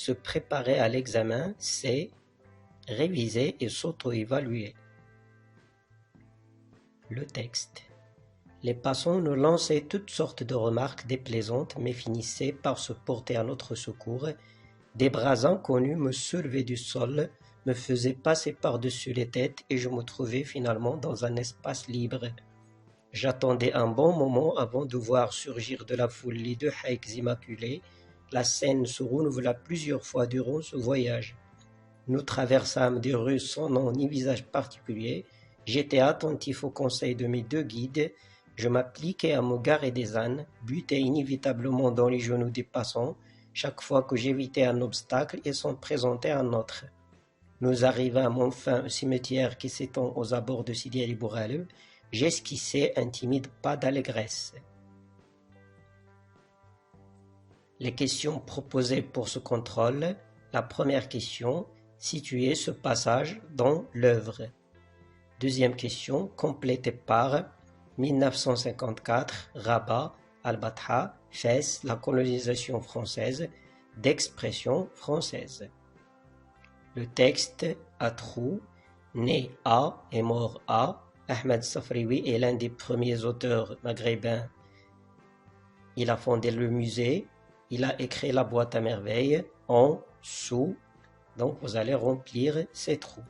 se préparer à l'examen, c'est réviser et s'auto-évaluer. Le texte. Les passants nous lançaient toutes sortes de remarques déplaisantes, mais finissaient par se porter à notre secours. Des bras inconnus me soulevaient du sol, me faisaient passer par-dessus les têtes et je me trouvais finalement dans un espace libre. J'attendais un bon moment avant de voir surgir de la foule les deux haïks immaculés. La scène se renouvela plusieurs fois durant ce voyage. Nous traversâmes des rues sans nom ni visage particulier. J'étais attentif aux conseils de mes deux guides. Je m'appliquais à me garer des ânes, butais inévitablement dans les genoux des passants. Chaque fois que j'évitais un obstacle, il s'en présentait un autre. Nous arrivâmes enfin au cimetière qui s'étend aux abords de Sidi Ali Bourghaleb. J'esquissais un timide pas d'allégresse. Les questions proposées pour ce contrôle. La première question, situer ce passage dans l'œuvre. Deuxième question, complétée par 1954, Rabat, Al-Batha, Fès, la colonisation française, d'expression française. Le texte à trous, né à et mort à. Ahmed Safraoui est l'un des premiers auteurs maghrébins. Il a fondé le musée, il a écrit la boîte à merveilles en sous. Donc vous allez remplir ces trous.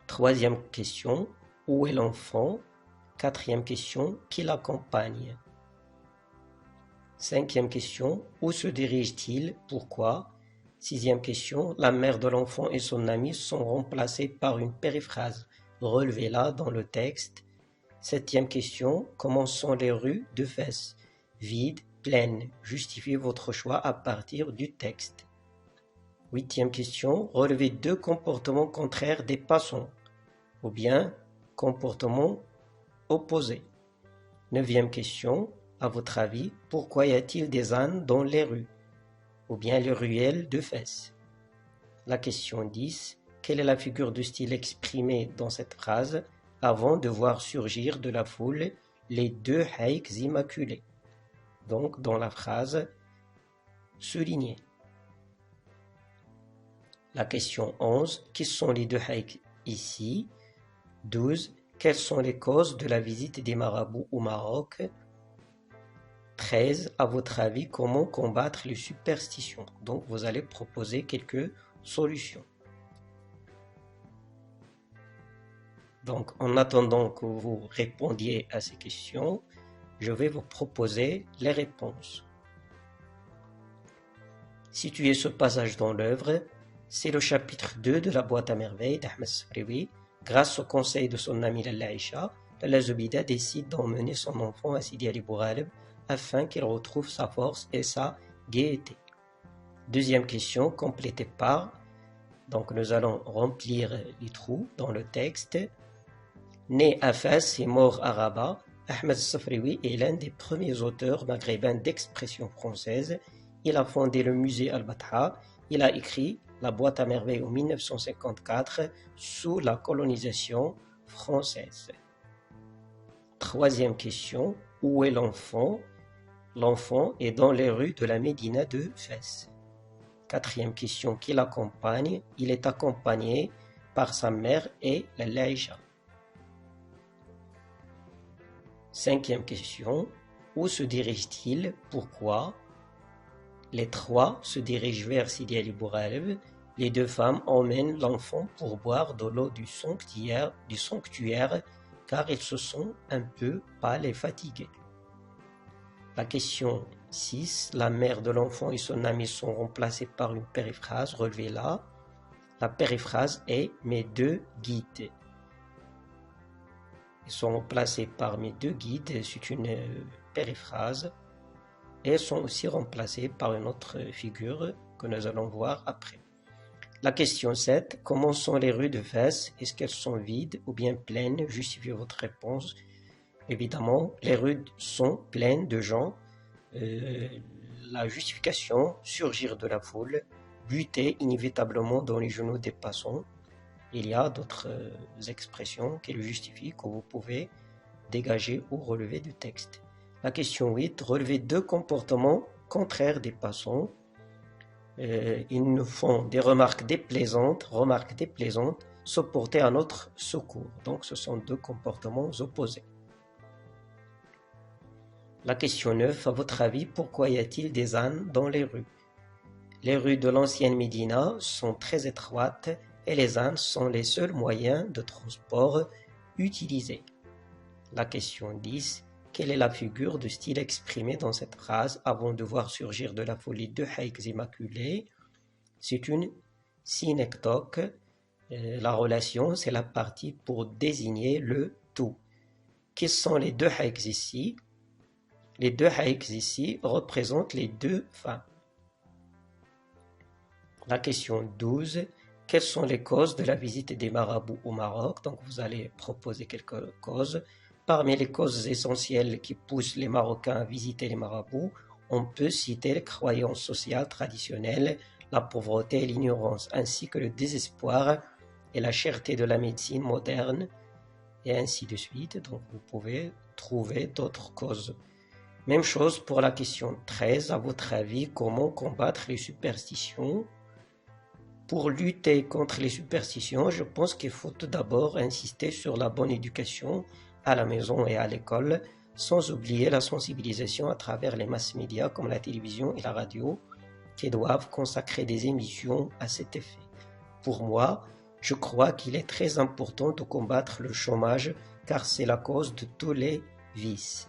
Troisième question, où est l'enfant? Quatrième question, qui l'accompagne? Cinquième question, où se dirige-t-il? Pourquoi? Sixième question, la mère de l'enfant et son ami sont remplacés par une périphrase. Relevez-la dans le texte. Septième question, comment sont les rues de Fès? Vides, pleines. Justifiez votre choix à partir du texte. Huitième question, relevez deux comportements contraires des passants, ou bien comportements opposés. Neuvième question, à votre avis, pourquoi y a-t-il des ânes dans les rues, ou bien les ruelles de Fès? La question 10, quelle est la figure de style exprimée dans cette phrase avant de voir surgir de la foule les deux haïks immaculés? Donc dans la phrase soulignée. La question 11, qui sont les deux haïks ici? 12, quelles sont les causes de la visite des marabouts au Maroc? 13, à votre avis, comment combattre les superstitions? Donc vous allez proposer quelques solutions. Donc en attendant que vous répondiez à ces questions, je vais vous proposer les réponses. Situer ce passage dans l'œuvre, c'est le chapitre 2 de la boîte à merveilles d'Ahmed Safraoui. Grâce au conseil de son ami Lalla Aïcha, Lalla Zoubida décide d'emmener son enfant à Sidi Ali Bourghaleb afin qu'il retrouve sa force et sa gaieté. Deuxième question, complétée par. Donc nous allons remplir les trous dans le texte. Né à Fès et mort à Rabat, Ahmed Safraoui est l'un des premiers auteurs maghrébins d'expression française. Il a fondé le musée Al-Batha. Il a écrit la boîte à merveilles en 1954 sous la colonisation française. Troisième question, où est l'enfant? L'enfant est dans les rues de la Médina de Fès. Quatrième question, qui l'accompagne? Il est accompagné par sa mère et Lalla Aïcha. Cinquième question, où se dirige-t-il? Pourquoi? Les trois se dirigent vers Sidi Ali Bourghaleb. Les deux femmes emmènent l'enfant pour boire de l'eau du sanctuaire car ils se sont un peu pâles et fatigués. La question 6, la mère de l'enfant et son ami sont remplacés par une périphrase, relevez-la. La périphrase est mes deux guides. Ils sont remplacés par mes deux guides, c'est une périphrase. Et sont aussi remplacés par une autre figure que nous allons voir après. La question 7, comment sont les rues de Fès? Est-ce qu'elles sont vides ou bien pleines? Justifiez votre réponse. Évidemment, les rues sont pleines de gens. La justification, surgir de la foule, buter inévitablement dans les genoux des passants. Il y a d'autres expressions qui le justifient que vous pouvez dégager ou relever du texte. La question 8, relever deux comportements contraires des passants. ils nous font des remarques déplaisantes, se porter à notre secours. Donc ce sont deux comportements opposés. La question 9, à votre avis, pourquoi y a-t-il des ânes dans les rues? Les rues de l'ancienne Médina sont très étroites et les ânes sont les seuls moyens de transport utilisés. La question 10, quelle est la figure de style exprimée dans cette phrase avant de voir surgir de la folie deux haïks immaculés? C'est une synecdoque. La relation, c'est la partie pour désigner le tout. Qui sont les deux haïks ici? Les deux haïks ici représentent les deux femmes. La question 12, quelles sont les causes de la visite des marabouts au Maroc? Donc vous allez proposer quelques causes. Parmi les causes essentielles qui poussent les Marocains à visiter les marabouts, on peut citer les croyances sociales traditionnelles, la pauvreté et l'ignorance, ainsi que le désespoir et la cherté de la médecine moderne, et ainsi de suite. Donc vous pouvez trouver d'autres causes. Même chose pour la question 13. À votre avis, comment combattre les superstitions? Pour lutter contre les superstitions, je pense qu'il faut tout d'abord insister sur la bonne éducation à la maison et à l'école, sans oublier la sensibilisation à travers les masses médias comme la télévision et la radio, qui doivent consacrer des émissions à cet effet. Pour moi, je crois qu'il est très important de combattre le chômage car c'est la cause de tous les vices.